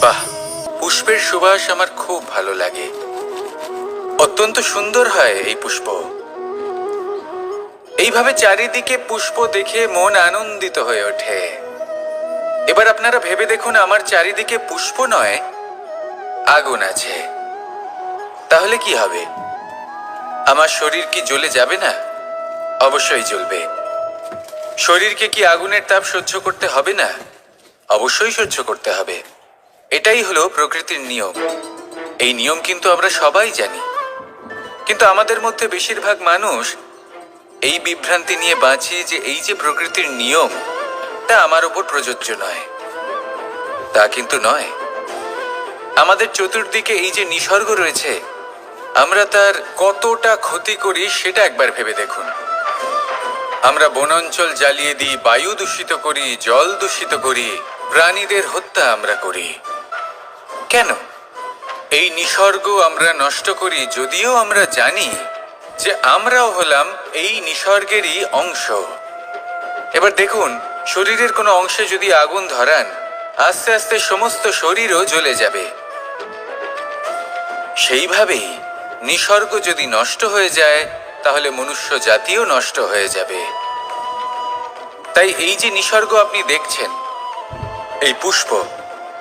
বাহ, পুষ্পের সুবাস আমার খুব ভালো লাগে। অত্যন্ত সুন্দর হয় এই পুষ্প। এইভাবে চারিদিকে পুষ্প দেখে মন আনন্দিত হয়ে ওঠে। এবার আপনারা ভেবে দেখুন, আমার চারিদিকে পুষ্প নয়, আগুন আছে। তাহলে কি হবে? আমার শরীর কি জ্বলে যাবে না? অবশ্যই জ্বলবে। শরীরকে কি আগুনের তাপ সহ্য করতে হবে না? অবশ্যই সহ্য করতে হবে। এটাই হলো প্রকৃতির নিয়ম। এই নিয়ম কিন্তু আমরা সবাই জানি, কিন্তু আমাদের মধ্যে বেশিরভাগ মানুষ এই বিভ্রান্তি নিয়ে বাঁচি যে এই যে প্রকৃতির নিয়ম, তা আমার উপর প্রযোজ্য নয়। তা কিন্তু নয়। আমাদের চতুর্দিকে এই যে নিসর্গ রয়েছে, আমরা তার কতটা ক্ষতি করি সেটা একবার ভেবে দেখুন। আমরা বনাঞ্চল জ্বালিয়ে দিই, বায়ু দূষিত করি, জল দূষিত করি, প্রাণীদের হত্যা আমরা করি। কেন? এই নিসর্গ আমরা নষ্ট করি, যদিও আমরা জানি যে আমরাও হলাম এই নিসর্গেরই অংশ। এবার দেখুন, শরীরের কোনো অংশে যদি আগুন ধরান, আস্তে আস্তে সমস্ত শরীরও জ্বলে যাবে। সেইভাবেই নিসর্গ যদি নষ্ট হয়ে যায়, তাহলে মনুষ্য জাতিও নষ্ট হয়ে যাবে। তাই এই যে নিসর্গ আপনি দেখছেন, এই পুষ্প,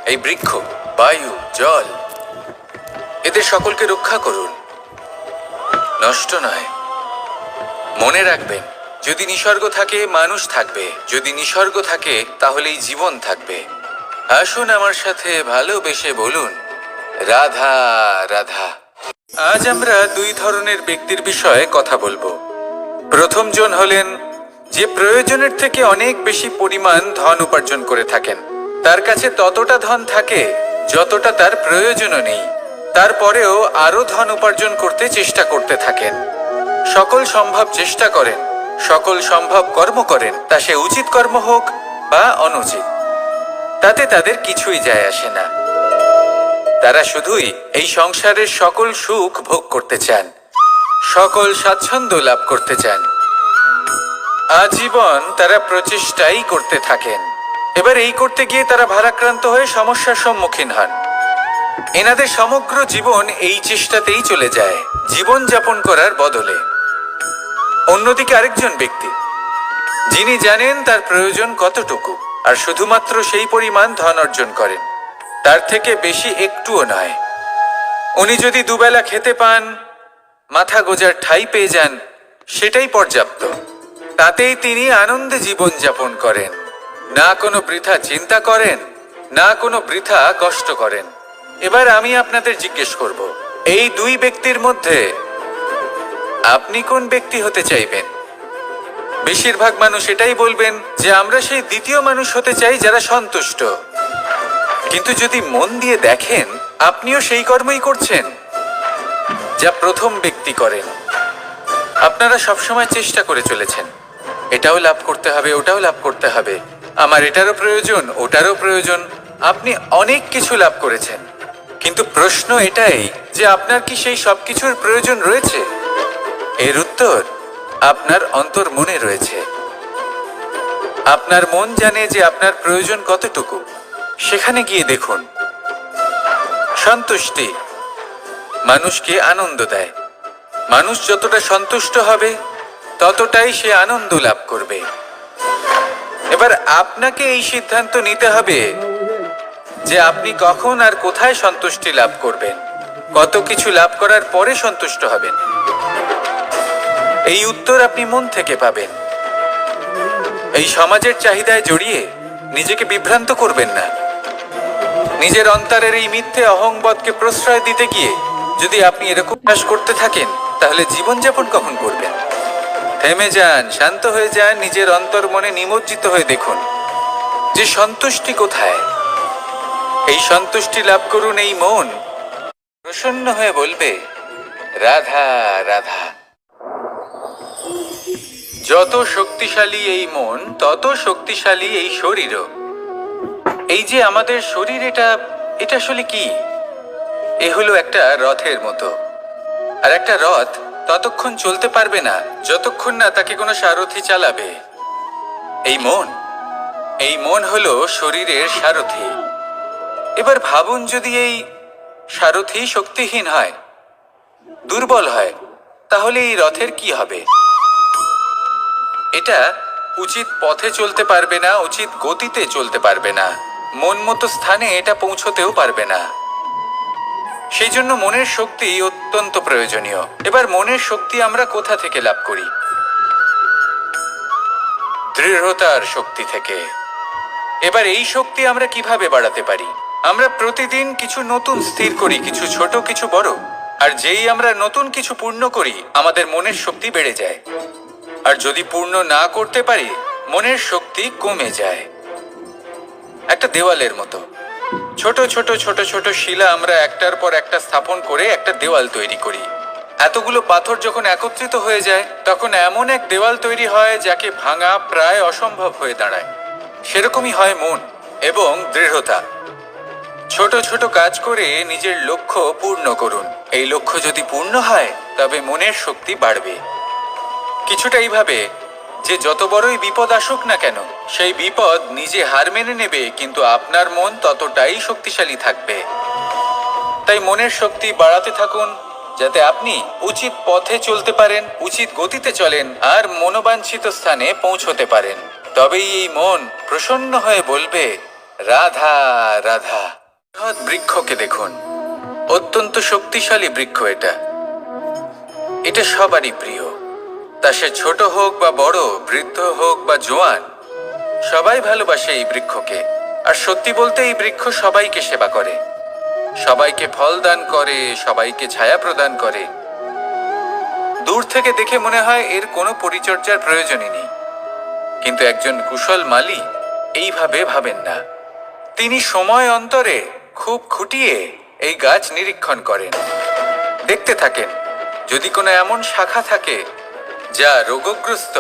এই বৃক্ষ, বায়ু, জল, এদের সকলকে রক্ষা করুন, নষ্ট নয়। মনে রাখবেন, যদি নিসর্গ থাকে মানুষ থাকবে, যদি নিসর্গ থাকে তাহলেই জীবন থাকবে। আসুন আমার সাথে ভালোবেসে বলুন, রাধা রাধা। আজ আমরা দুই ধরনের ব্যক্তির বিষয়ে কথা বলবো। প্রথম জন হলেন যে প্রয়োজনের থেকে অনেক বেশি পরিমাণ ধন উপার্জন করে থাকেন। তার কাছে ততটা ধন থাকে যতটা তার প্রয়োজনও নেই, তারপরেও আরো ধন উপার্জন করতে চেষ্টা করতে থাকেন। সকল সম্ভব চেষ্টা করেন, সকল সম্ভব কর্ম করেন, তা সে উচিত কর্ম হোক বা অনুচিত, তাতে তাদের কিছুই যায় আসে না। তারা শুধুই এই সংসারের সকল সুখ ভোগ করতে চান, সকল স্বাচ্ছন্দ্য লাভ করতে চান। আজীবন তারা প্রচেষ্টাই করতে থাকেন। এবার এই করতে গিয়ে তারা ভারাক্রান্ত হয়ে সমস্যার সম্মুখীন হন। এনাদের সমগ্র জীবন এই চেষ্টাতেই চলে যায়, জীবন যাপন করার বদলে। অন্যদিকে আরেকজন ব্যক্তি, যিনি জানেন তার প্রয়োজন কতটুকু, আর শুধুমাত্র সেই পরিমাণ ধন অর্জন করেন, তার থেকে বেশি একটুও নয়। উনি যদি দুবেলা খেতে পান, মাথা গোজার ঠাঁই পেয়ে যান, সেটাই পর্যাপ্ত। তাতেই তিনি আনন্দে জীবন যাপন করেন, না কোনো বৃথা চিন্তা করেন, না কোনো বৃথা কষ্ট করেন। এবার আমি আপনাদের জিজ্ঞেস করব, এই দুই ব্যক্তির মধ্যে আপনি কোন ব্যক্তি হতে চাইবেন? বেশিরভাগ মানুষ এটাই বলবেন যে আমরা সেই দ্বিতীয় মানুষ হতে চাই যারা সন্তুষ্ট। কিন্তু যদি মন দিয়ে দেখেন, আপনিও সেই কর্মই করছেন যা প্রথম ব্যক্তি করেন। আপনারা সবসময় চেষ্টা করে চলেছেন, এটাও লাভ করতে হবে, ওটাও লাভ করতে হবে, আমার এটারও প্রয়োজন, ওটারও প্রয়োজন। আপনি অনেক কিছু লাভ করেছেন, কিন্তু প্রশ্ন এটাই যে আপনার কি সেই সব কিছুর প্রয়োজন রয়েছে? এর উত্তর আপনার অন্তর্মনে রয়েছে। আপনার মন জানে যে আপনার প্রয়োজন কতটুকু। সেখানে গিয়ে দেখুন। সন্তুষ্টি মানুষকে আনন্দ দেয়। মানুষ যতটা সন্তুষ্ট হবে, ততটাই সে আনন্দ লাভ করবে। এবার আপনাকে এই সিদ্ধান্ত নিতে হবে যে আপনি কখন আর কোথায় সন্তুষ্টি লাভ করবেন, কত কিছু লাভ করার পরে সন্তুষ্ট হবেন। এই উত্তর আপনি মন থেকে পাবেন। এই সমাজের চাহিদায় জড়িয়ে নিজেকে বিভ্রান্ত করবেন না। নিজের অন্তরের এই মিথ্যে অহংবোধকে প্রশ্রয় দিতে গিয়ে যদি আপনি এরকম চাষ করতে থাকেন, তাহলে জীবনযাপন কখন করবেন? থেমে যান, শান্ত হয়ে যান, নিজের অন্তর মনে নিমজ্জিত হয়ে দেখুন যে সন্তুষ্টি কোথায়। এই সন্তুষ্টি লাভ করুন। এই মন প্রসন্ন হয়ে বলবে, রাধা রাধা। যত শক্তিশালী এই মন, তত শক্তিশালী এই শরীরও। এই যে আমাদের শরীর, এটা আসলে কি? এ হলো একটা রথের মতো। আর একটা রথ ততক্ষণ চলতে পারবে না যতক্ষণ না তাকে কোনো সারথি চালাবে। এই মন হলো শরীরের সারথি। এবার ভাবুন, যদি এই সারথি শক্তিহীন হয়, দুর্বল হয়, তাহলে এই রথের কি হবে? এটা উচিত পথে চলতে পারবে না, উচিত গতিতে চলতে পারবে না, মন মতো স্থানে এটা পৌঁছতেও পারবে না। সেই জন্য মনের শক্তি অত্যন্ত প্রয়োজনীয়। এবার মনের শক্তি আমরা কোথা থেকে লাভ করি? দৃঢ়তার শক্তি থেকে। এবার এই শক্তি আমরা কিভাবে বাড়াতে পারি? আমরা প্রতিদিন কিছু নতুন স্থির করি, কিছু ছোট কিছু বড়। আর যেই আমরা নতুন কিছু পূর্ণ করি, আমাদের মনের শক্তি বেড়ে যায়। আর যদি পূর্ণ না করতে পারি, মনের শক্তি কমে যায়। একটা দেওয়ালের মতো ছোট ছোট ছোট ছোট শিলা আমরা একটার পর একটা স্থাপন করে একটা দেওয়াল তৈরি করি। এতগুলো পাথর যখন একত্রিত হয়ে যায়, তখন এমন এক দেওয়াল তৈরি হয় যাকে ভাঙা প্রায় অসম্ভব হয়ে দাঁড়ায়। সেরকমই হয় মন এবং দৃঢ়তা। ছোট ছোট কাজ করে নিজের লক্ষ্য পূর্ণ করুন। এই লক্ষ্য যদি পূর্ণ হয়, তবে মনের শক্তি বাড়বে। কিছুটা এইভাবে যে যত বড়ই বিপদ আসুক না কেন, সেই বিপদ নিজে হার মেনে নেবে, কিন্তু আপনার মন ততটাই শক্তিশালী থাকবে। তাই মনের শক্তি বাড়াতে থাকুন, যাতে আপনি উচিত পথে চলতে পারেন, উচিত গতিতে চলেন আর মনোবাঞ্ছিত স্থানে পৌঁছতে পারেন। তবেই এই মন প্রসন্ন হয়ে বলবে, রাধা রাধা। বৃক্ষকে দেখুন, অত্যন্ত শক্তিশালী বৃক্ষ। এটা সবারই প্রিয়। তা সে ছোট হোক বা বড়, বৃদ্ধ হোক বা জোয়ান, সবাই ভালোবাসে এই বৃক্ষকে। আর সত্যি বলতে এই বৃক্ষ সবাইকে সেবা করে, সবাইকে ফল দান করে, সবাইকে ছায়া প্রদান করে। দূর থেকে দেখে মনে হয় এর কোনো পরিচর্যার প্রয়োজনই নেই, কিন্তু একজন কুশল মালী এইভাবে ভাবেন না। তিনি সময় অন্তরে খুব খুঁটিয়ে এই গাছ নিরীক্ষণ করেন, দেখতে থাকেন। যদি কোনো এমন শাখা থাকে যা রোগগ্রস্ত,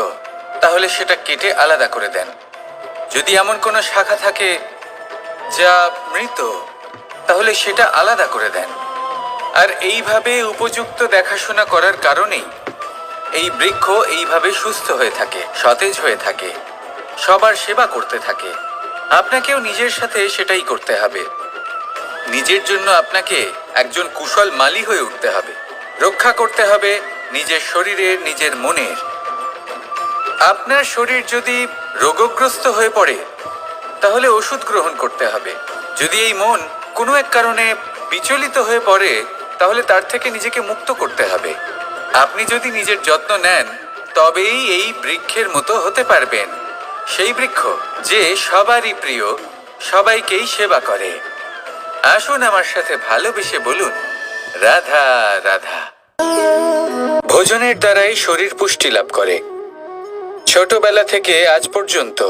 তাহলে সেটা কেটে আলাদা করে দেন। যদি এমন কোনো শাখা থাকে যা মৃত, তাহলে সেটা আলাদা করে দেন। আর এইভাবে উপযুক্ত দেখাশোনা করার কারণেই এই বৃক্ষ এইভাবে সুস্থ হয়ে থাকে, সতেজ হয়ে থাকে, সবার সেবা করতে থাকে। আপনাকেও নিজের সাথে সেটাই করতে হবে। নিজের জন্য আপনাকে একজন কুশল মালী হয়ে উঠতে হবে। রক্ষা করতে হবে নিজের শরীরের, নিজের মনের। আপনার শরীর যদি রোগগ্রস্ত হয়ে পড়ে, তাহলে ওষুধ গ্রহণ করতে হবে। যদি এই মন কোনো এক কারণে বিচলিত হয়ে পড়ে, তাহলে তার থেকে নিজেকে মুক্ত করতে হবে। আপনি যদি নিজের যত্ন নেন, তবেই এই বৃক্ষের মতো হতে পারবেন। সেই বৃক্ষ যে সবারই প্রিয়, সবাইকেই সেবা করে। আসুন আমার সাথে ভালোবেসে বলুন, রাধা রাধা। ভোজনের দ্বারাই শরীর পুষ্টি লাভ করে। ছোটবেলা থেকে আজ পর্যন্ত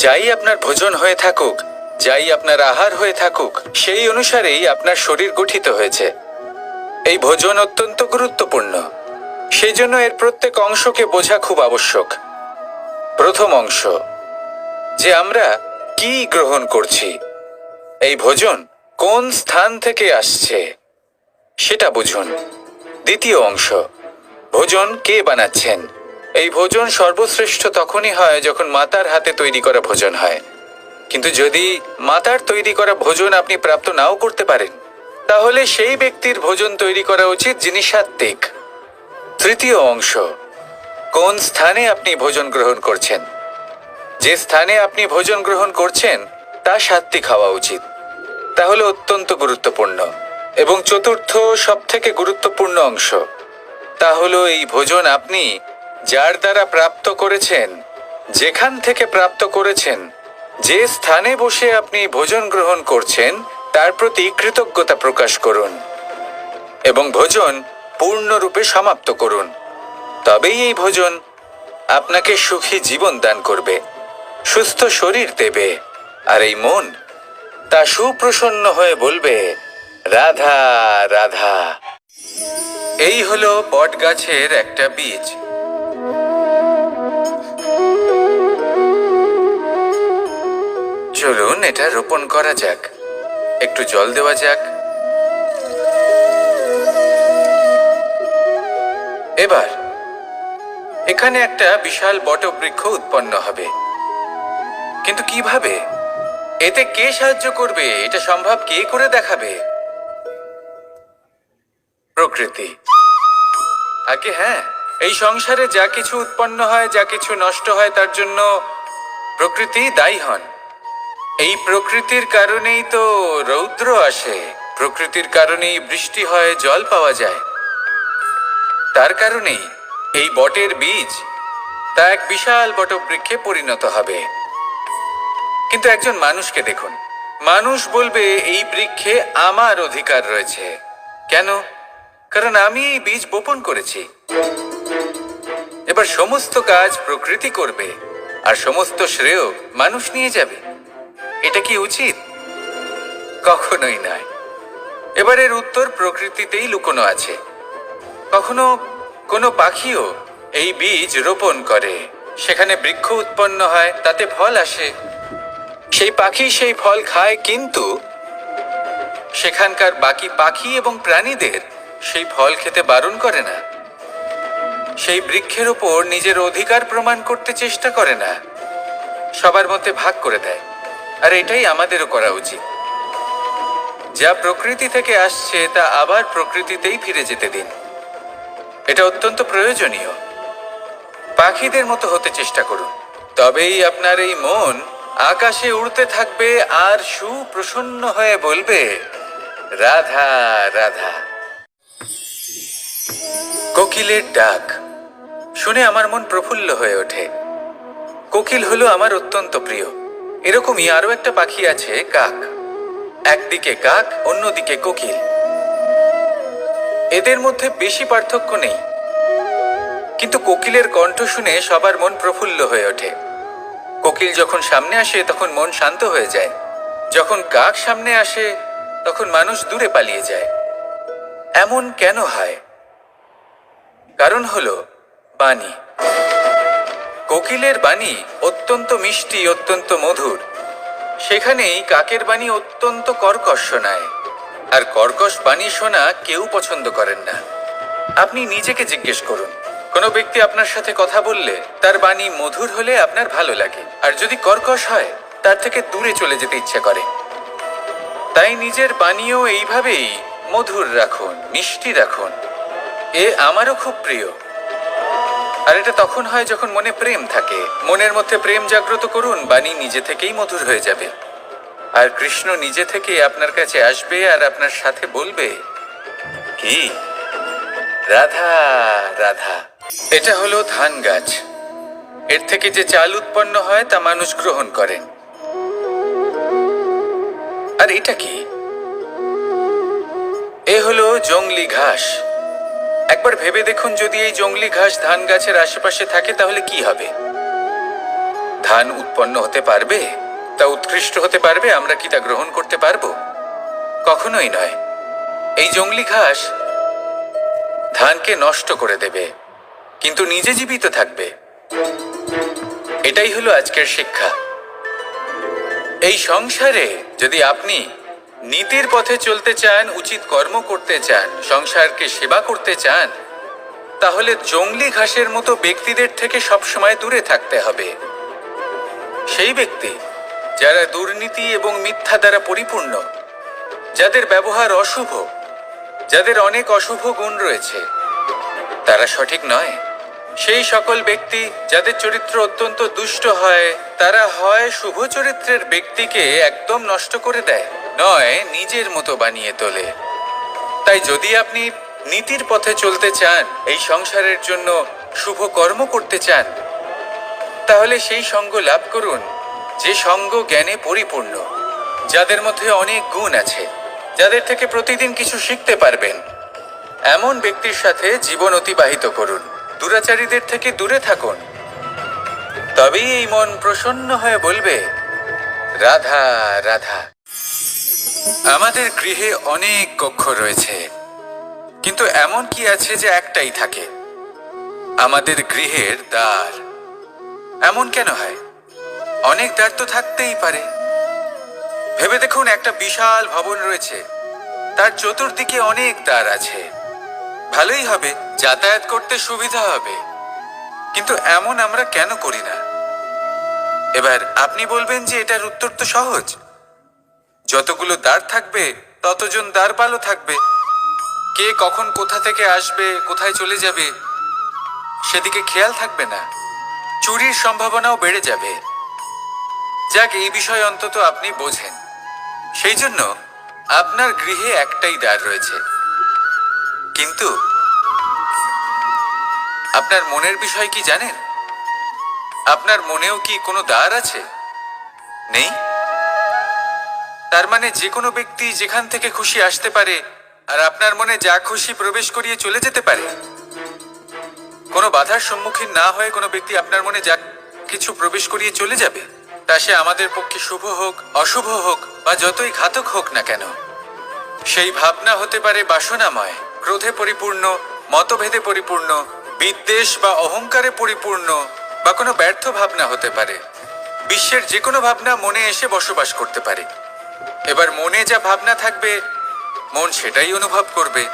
যাই আপনার ভোজন হয়ে থাকুক, যাই আপনার আহার হয়ে থাকুক, সেই অনুসারেই আপনার শরীর গঠিত হয়েছে। এই ভোজন অত্যন্ত গুরুত্বপূর্ণ। সেই জন্য এর প্রত্যেক অংশকে বোঝা খুব আবশ্যক। প্রথম অংশ, যে আমরা কি গ্রহণ করছি, এই ভোজন কোন স্থান থেকে আসছে, সেটা বুঝুন। দ্বিতীয় অংশ, ভোজন কে বানাচ্ছেন। এই ভোজন সর্বশ্রেষ্ঠ তখনই হয় যখন মাতার হাতে তৈরি করা ভোজন হয়। কিন্তু যদি মাতার তৈরি করা ভোজন আপনি প্রাপ্ত নাও করতে পারেন, তাহলে সেই ব্যক্তির ভোজন তৈরি করা উচিত যিনি সাত্ত্বিক। তৃতীয় অংশ, কোন স্থানে আপনি ভোজন গ্রহণ করছেন। যে স্থানে আপনি ভোজন গ্রহণ করছেন তা সাত্ত্বিক হওয়া উচিত। তাহলে অত্যন্ত গুরুত্বপূর্ণ। এবং চতুর্থ সবথেকে গুরুত্বপূর্ণ অংশ, তা হলো এই ভোজন আপনি যার দ্বারা প্রাপ্ত করেছেন, যেখান থেকে প্রাপ্ত করেছেন, যে স্থানে বসে আপনি ভোজন গ্রহণ করছেন, তার প্রতি কৃতজ্ঞতা প্রকাশ করুন এবং ভোজন পূর্ণরূপে সমাপ্ত করুন। তবেই এই ভোজন আপনাকে সুখী জীবন দান করবে, সুস্থ শরীর দেবে, আর এই মন তা সুপ্রসন্ন হয়ে বলবে, রাধা রাধা। এই হলো বট গাছের একটা বীজ। চলুন এটা রোপণ করা যাক। একটু জল দেওয়া যাক। এবার এখানে একটা বিশাল বটবৃক্ষ উৎপন্ন হবে, কিন্তু কিভাবে? এতে কে সাহায্য করবে? এটা সম্ভব কে করে দেখাবে? প্রকৃতি। আগে হ্যাঁ, এই সংসারে যা কিছু উৎপন্ন হয়, যা কিছু নষ্ট হয়, তার জন্য প্রকৃতি দায়ী হন। এই প্রকৃতির কারণেই তো রৌদ্র আসে, প্রকৃতির কারণেই বৃষ্টি হয়, জল পাওয়া যায়। তার কারণেই এই বটের বীজ তা এক বিশাল বটবৃক্ষে পরিণত হবে। কিন্তু একজন মানুষকে দেখুন, মানুষ বলবে এই বৃক্ষে আমার অধিকার রয়েছে। কেন? কারণ আমি এই বীজ বপন করেছি। এবার সমস্ত কাজ প্রকৃতি করবে আর সমস্ত শ্রেয় মানুষ নিয়ে যাবে। এটা কি উচিত? কখনোই নয়। এবারের উত্তর প্রকৃতিতেই লুকোনো আছে। কখনো কোনো পাখিও এই বীজ রোপণ করে, সেখানে বৃক্ষ উৎপন্ন হয়, তাতে ফল আসে, সেই পাখি সেই ফল খায়, কিন্তু সেখানকার বাকি পাখি এবং প্রাণীদের সেই ফল খেতে বারণ করে না। সেই বৃক্ষের উপর নিজের অধিকার প্রমাণ করতে চেষ্টা করে না, সবার মধ্যে ভাগ করে দেয়। আর এটাই আমাদেরও করা উচিত। যা প্রকৃতি থেকে আসছে তা আবার প্রকৃতিতেই ফিরে যেতে দিন। এটা অত্যন্ত প্রয়োজনীয়। পাখিদের মতো হতে চেষ্টা করুন, তবেই আপনার এই মন আকাশে উড়তে থাকবে আর সুপ্রসন্ন হয়ে বলবে, রাধা রাধা। কোকিলের ডাক শুনে আমার মন প্রফুল্ল হয়ে ওঠে। কোকিল হলো আমার অত্যন্ত প্রিয়। এরকমই আরো একটা পাখি আছে, কাক। একদিকে কাক, অন্যদিকে কোকিল। এদের মধ্যে বেশি পার্থক্য নেই, কিন্তু কোকিলের কণ্ঠ শুনে সবার মন প্রফুল্ল হয়ে ওঠে। কোকিল যখন সামনে আসে তখন মন শান্ত হয়ে যায়, যখন কাক সামনে আসে তখন মানুষ দূরে পালিয়ে যায়। এমন কেন হয়? কারণ হলো বাণী। কোকিলের বাণী অত্যন্ত মিষ্টি, অত্যন্ত মধুর। সেখানেই কাকের বাণী অত্যন্ত কর্কশ শোনায়, আর কর্কশ বাণী শোনা কেউ পছন্দ করেন না। আপনি নিজেকে জিজ্ঞেস করুন, কোনো ব্যক্তি আপনার সাথে কথা বললে তার বাণী মধুর হলে আপনার ভালো লাগে, আর যদি কর্কশ হয় তার থেকে দূরে চলে যেতে ইচ্ছে করে। তাই নিজের বাণীও এইভাবেই মধুর রাখুন, মিষ্টি রাখুন। এ আমারও খুব প্রিয়। আর এটা তখন হয় যখন মনে প্রেম থাকে। মনের মধ্যে প্রেম জাগ্রত করুন, বাণী নিজে থেকেই মধুর হয়ে যাবে। আর কৃষ্ণ নিজে থেকে আপনার কাছে আসবে আর আপনার সাথে বলবে, কি রাধা রাধা। এটা হলো ধান গাছ। এর থেকে যে চাল উৎপন্ন হয় তা মানুষ গ্রহণ করেন। আর এটা কি? এ হলো জংলি ঘাস। একবার ভেবে দেখুন, যদি এই জংলি ঘাস ধান গাছের আশেপাশে থাকে তাহলে কি হবে? ধান উৎপন্ন হতে পারবে? তা উৎকৃষ্ট হতে পারবে? আমরা কি তা গ্রহণ করতে পারবো? কখনোই নয়। এই জংলি ঘাস ধানকে নষ্ট করে দেবে, কিন্তু নিজে জীবিত থাকবে। এটাই হলো আজকের শিক্ষা। এই সংসারে যদি আপনি নীতির পথে চলতে চান, উচিত কর্ম করতে চান, সংসারকে সেবা করতে চান, তাহলে জংলি ঘাসের মতো ব্যক্তিদের থেকে সবসময় দূরে থাকতে হবে। সেই ব্যক্তি যারা দুর্নীতি এবং মিথ্যা দ্বারা পরিপূর্ণ, যাদের ব্যবহার অশুভ, যাদের অনেক অশুভ গুণ রয়েছে, তারা সঠিক নয়। সেই সকল ব্যক্তি যাদের চরিত্র অত্যন্ত দুষ্ট হয়, তারা হয় শুভ চরিত্রের ব্যক্তিকে একদম নষ্ট করে দেয়, নয় নিজের মতো বানিয়ে তোলে। তাই যদি আপনি নীতির পথে চলতে চান, এই সংসারের জন্য শুভ কর্ম করতে চান, তাহলে সেই সঙ্গ লাভ করুন যে সঙ্গ জ্ঞানে পরিপূর্ণ, যাদের মধ্যে অনেক গুণ আছে, যাদের থেকে প্রতিদিন কিছু শিখতে পারবেন। এমন ব্যক্তির সাথে জীবন অতিবাহিত করুন। দুরাচারীদের থেকে দূরে থাকুন। তবেই এই মন প্রসন্ন হয়ে বলবে, রাধা রাধা। আমাদের গৃহে অনেক কক্ষ রয়েছে, কিন্তু এমন কি আছে যে একটাই থাকে? আমাদের গৃহের দ্বার। এমন কেন হয়? অনেক দ্বার তো থাকতেই পারে। ভেবে দেখুন, একটা বিশাল ভবন রয়েছে, তার চতুর্দিকে অনেক দ্বার আছে। ভালোই হবে, যাতায়াত করতে সুবিধা হবে, কিন্তু এমন আমরা কেন করি না? এবার আপনি বলবেন যে এটার উত্তর তো সহজ, যতগুলো দ্বার থাকবে ততজন দ্বারপালও থাকবে। কে কখন কোথা থেকে আসবে, কোথায় চলে যাবে সেদিকে খেয়াল থাকবে না, চুরির সম্ভাবনাও বেড়ে যাবে। যাক, এই বিষয়ে অন্তত আপনি বোঝেন। সেই জন্য আপনার গৃহে একটাই দ্বার রয়েছে, কিন্তু আপনার মনের বিষয় কি জানেন? আপনার মনেও কি কোনো দ্বার আছে? নেই? তার মানে যে কোনো ব্যক্তি যেখান থেকে খুশি আসতে পারে আর আপনার মনে যা খুশি প্রবেশ করিয়ে চলে যেতে পারে। কোনো বাধার সম্মুখীন না হয়ে কোনো ব্যক্তি আপনার মনে যা কিছু প্রবেশ করিয়ে চলে যাবে, তা সে আমাদের পক্ষে শুভ হোক, অশুভ হোক বা যতই ঘাতক হোক না কেন। সেই ভাবনা হতে পারে বাসনাময়, ক্রোধে পরিপূর্ণ, মতভেদে পরিপূর্ণ, বিদ্বেষ বা অহংকারে পরিপূর্ণ, বা কোনো ব্যর্থ ভাবনা হতে পারে। বিশ্বের যে কোনো ভাবনা মনে এসে বসবাস করতে পারে। এবার মনে যা ভাবনা থাকবে, মন সেটাই অনুভব করবে।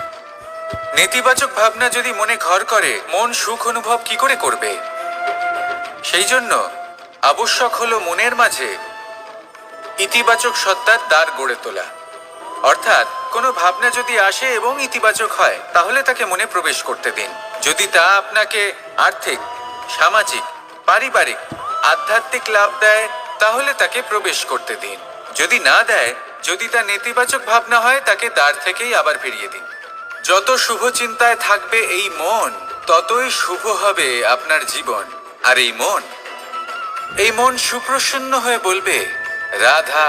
নেতিবাচক ভাবনা যদি মনে ঘর করে, মন সুখ অনুভব কি করে করবে? সেই জন্য আবশ্যক হলো মনের মাঝে ইতিবাচক সত্তার দ্বার গড়ে তোলা। অর্থাৎ কোনো ভাবনা যদি আসে এবং ইতিবাচক হয়, তাহলে তাকে মনে প্রবেশ করতে দিন। যদি তা আপনাকে আর্থিক, সামাজিক, পারিবারিক, আধ্যাত্মিক লাভ দেয়, তাহলে তাকে প্রবেশ করতে দিন। যদি না দেয়, যদি তা নেতিবাচক ভাবনা হয়, তাকে দ্বার থেকেই আবার ফিরিয়ে দিন। যত শুভ চিন্তায় থাকবে এই মন, ততই শুভ হবে আপনার জীবন। আর এই মন সুপ্রসন্ন হয়ে বলবে, রাধা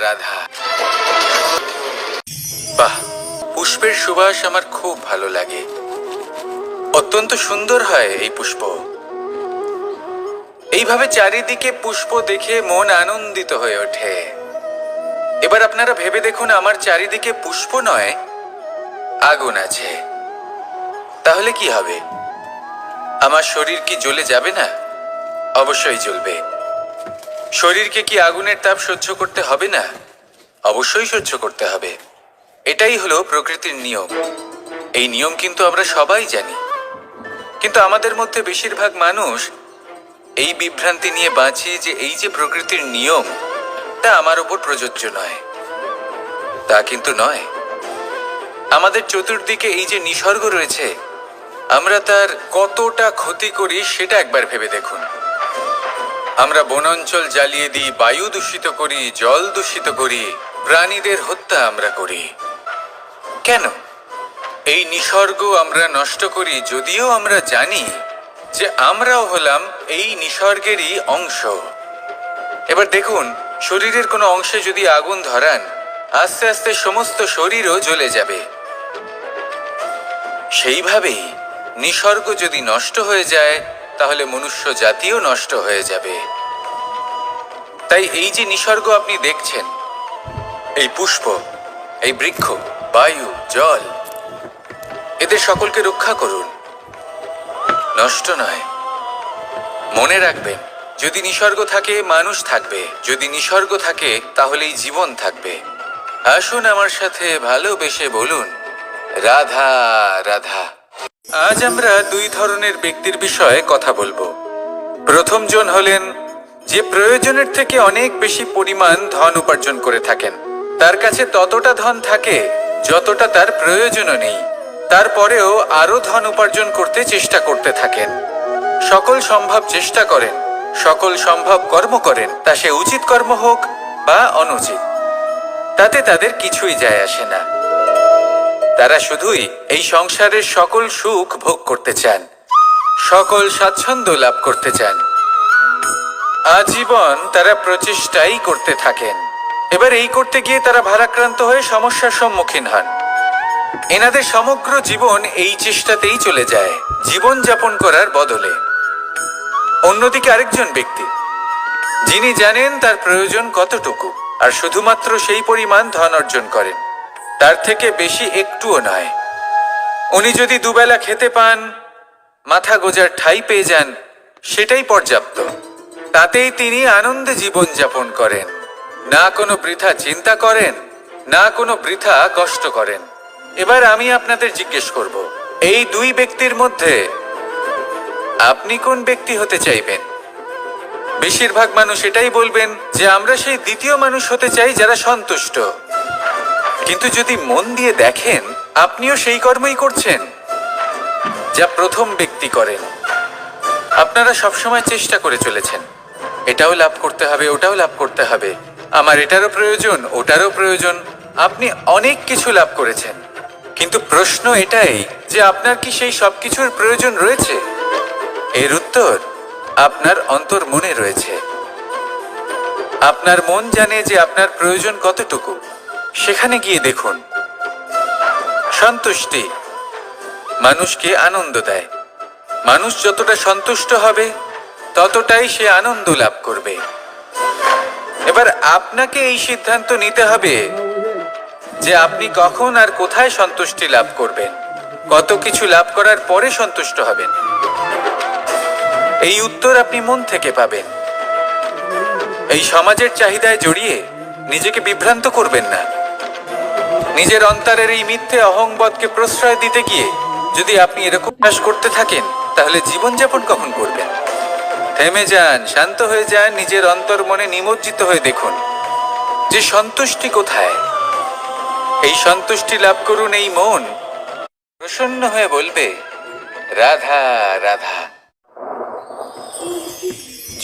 রাধা। বাহ, পুষ্পের সুবাস আমার খুব ভালো লাগে, অত্যন্ত সুন্দর হয় এই পুষ্প। এইভাবে চারিদিকে পুষ্প দেখে মন আনন্দিত হয়ে ওঠে। এবার আপনারা ভেবে দেখুন, আমার চারিদিকে পুষ্প নয়, আগুন আছে। তাহলে কি হবে? আমার শরীর কি জ্বলে যাবে না? অবশ্যই জ্বলবে। শরীরকে কি আগুনের তাপ সহ্য করতে হবে না? অবশ্যই সহ্য করতে হবে। এটাই হলো প্রকৃতির নিয়ম। এই নিয়ম কিন্তু আমরা সবাই জানি, কিন্তু আমাদের মধ্যে বেশিরভাগ মানুষ এই বিভ্রান্তি নিয়ে বাঁচি যে এই যে প্রকৃতির নিয়ম, তা আমার উপর প্রযোজ্য নয়। তা কিন্তু নয়। আমাদের চতুর্দিকে এই যে নিসর্গ রয়েছে, আমরা তার কতটা ক্ষতি করি সেটা একবার ভেবে দেখুন। আমরা বনাঞ্চল জ্বালিয়ে দিই, বায়ু দূষিত করি, জল দূষিত করি, প্রাণীদের হত্যা আমরা করি। কেন? এই নিসর্গ আমরা নষ্ট করি, যদিও আমরা জানি যে আমরাও হলাম এই নিসর্গেরই অংশ। এবার দেখুন, শরীরের কোনো অংশে যদি আগুন ধরান, আস্তে আস্তে সমস্ত শরীরও জ্বলে যাবে। সেইভাবেই নিসর্গ যদি নষ্ট হয়ে যায়, তাহলে মনুষ্য জাতিও নষ্ট হয়ে যাবে। তাই এই যে নিসর্গ আপনি দেখছেন, এই পুষ্প, এই বৃক্ষ, বায়ু, জল, এদের সকলকে রক্ষা করুন, নষ্ট নয়। মনে রাখবেন, যদি নিসর্গ থাকে মানুষ থাকবে, যদি নিসর্গ থাকে তাহলেই জীবন থাকবে। আসুন আমার সাথে ভালোবেসে বলুন, রাধা রাধা। আজ আমরা দুই ধরনের ব্যক্তির বিষয়ে কথা বলবো। প্রথম জন হলেন যে প্রয়োজনের থেকে অনেক বেশি পরিমাণ ধন উপার্জন করে থাকেন। তার কাছে ততটা ধন থাকে যতটা তার প্রয়োজনও নেই, তারপরেও আরো ধন উপার্জন করতে চেষ্টা করতে থাকেন। সকল সম্ভব চেষ্টা করেন, সকল সম্ভব কর্ম করেন, তা সে উচিত কর্ম হোক বা অনুচিত, তাতে তাদের কিছুই যায় আসে না। তারা শুধুই এই সংসারের সকল সুখ ভোগ করতে চান, সকল স্বাচ্ছন্দ্য লাভ করতে চান। আজীবন তারা প্রচেষ্টাই করতে থাকেন। এবার এই করতে গিয়ে তারা ভারাক্রান্ত হয়ে সমস্যার সম্মুখীন হন। এনাদের সমগ্র জীবন এই চেষ্টাতেই চলে যায়, জীবন যাপন করার বদলে। অন্যদিকে আরেকজন ব্যক্তি, যিনি জানেন তার প্রয়োজন কতটুকু, আর শুধুমাত্র সেই পরিমাণ ধন অর্জন করেন, তার থেকে বেশি একটুও নয়। উনি যদি দুবেলা খেতে পান, মাথা গোজার ঠাঁই পেয়ে যান, সেটাই পর্যাপ্ত। তাতেই তিনি আনন্দে জীবন যাপন করেন, না কোনো বৃথা চিন্তা করেন, না কোনো বৃথা কষ্ট করেন। এবার আমি আপনাদের জিজ্ঞেস করব, এই দুই ব্যক্তির মধ্যে আপনি কোন ব্যক্তি হতে চাইবেন? বেশিরভাগ মানুষ এটাই বলবেন যে আমরা সেই দ্বিতীয় মানুষ হতে চাই যারা সন্তুষ্ট। কিন্তু যদি মন দিয়ে দেখেন, আপনিও সেই কর্মই করছেন যা প্রথম ব্যক্তি করেন। আপনারা সবসময় চেষ্টা করে চলেছেন, এটাও লাভ করতে হবে, ওটাও লাভ করতে হবে, আমার এটারও প্রয়োজন, ওটারও প্রয়োজন। আপনি অনেক কিছু লাভ করেছেন, কিন্তু প্রশ্ন এটাই যে আপনার কি সেই সবকিছুর প্রয়োজন রয়েছে? এর উত্তর আপনার অন্তর্মনে রয়েছে। আপনার মন জানে যে আপনার প্রয়োজন কতটুকু। সেখানে গিয়ে দেখুন। সন্তুষ্টি মানুষকে আনন্দ দেয়। মানুষ যতটা সন্তুষ্ট হবে ততটাই সে আনন্দ লাভ করবে। এবার আপনাকে এই সিদ্ধান্ত নিতে হবে যে আপনি কখন আর কোথায় সন্তুষ্টি লাভ করবেন, কত কিছু লাভ করার পরে সন্তুষ্ট হবেন। এই উত্তর আপনি মন থেকে পাবেন। এই সমাজের চাহিদায় জড়িয়ে নিজেকে বিভ্রান্ত করবেন না। নিজের অন্তরের এই মিথ্যে অহংবোধকে প্রশ্রয় দিতে গিয়ে যদি আপনি এরকম চাষ করতে থাকেন, তাহলে জীবনযাপন কখন করবেন? থেমে যান, শান্ত হয়ে যান, নিজের অন্তর মনে নিমজ্জিত হয়ে দেখুন যে সন্তুষ্টি কোথায়। এই সন্তুষ্টি লাভ করুন। এই মন প্রসন্ন হয়ে বলবে, রাধা রাধা।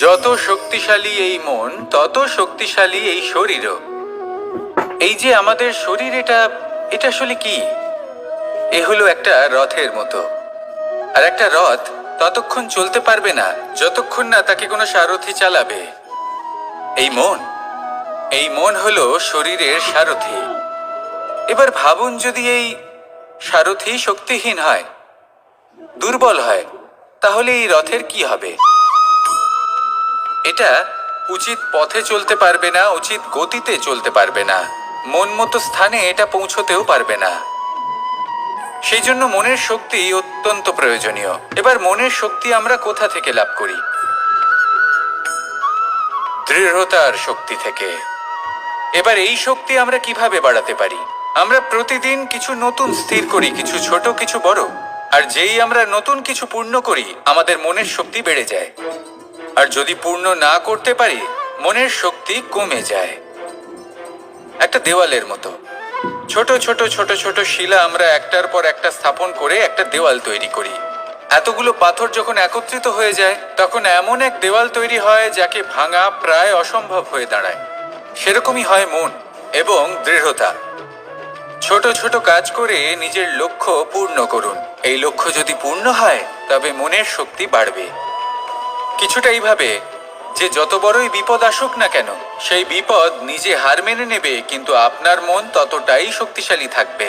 যত শক্তিশালী এই মন, তত শক্তিশালী এই শরীরও। এই যে আমাদের শরীর, এটা আসলে কি? এ হলো একটা রথের মতো। আর একটা রথ ততক্ষণ চলতে পারবে না যতক্ষণ না তাকে কোনো সারথি চালাবে। এই মন হলো শরীরের সারথি। এবার ভাবুন, যদি এই সারথি শক্তিহীন হয়, দুর্বল হয়, তাহলে এই রথের কি হবে? এটা উচিত পথে চলতে পারবে না, উচিত গতিতে চলতে পারবে না, মন মতো স্থানে এটা পৌঁছতেও পারবে না। সেই জন্য মনের শক্তি অত্যন্ত প্রয়োজনীয়। এবার মনের শক্তি আমরা কোথা থেকে লাভ করি? দৃঢ়তার শক্তি থেকে। এবার এই শক্তি আমরা কিভাবে বাড়াতে পারি? আমরা প্রতিদিন কিছু নতুন স্থির করি, কিছু ছোট, কিছু বড়। আর যেই আমরা নতুন কিছু পূর্ণ করি, আমাদের মনের শক্তি বেড়ে যায়। আর যদি পূর্ণ না করতে পারি, মনের শক্তি কমে যায়। একটা দেওয়ালের মতো ছোট ছোট ছোট ছোট শিলা আমরা একটার পর একটা স্থাপন করে একটা দেওয়াল তৈরি করি। এতগুলো পাথর যখন একত্রিত হয়ে যায়, তখন এমন এক দেওয়াল তৈরি হয় যাকে ভাঙা প্রায় অসম্ভব হয়ে দাঁড়ায়। সেরকমই হয় মন এবং দৃঢ়তা। ছোট ছোট কাজ করে নিজের লক্ষ্য পূর্ণ করুন। এই লক্ষ্য যদি পূর্ণ হয়, তবে মনের শক্তি বাড়বে। কিছুটা এইভাবে যে যত বড়ই বিপদ আসুক না কেন, সেই বিপদ নিজে হার মেনে নেবে, কিন্তু আপনার মন ততটাই শক্তিশালী থাকবে।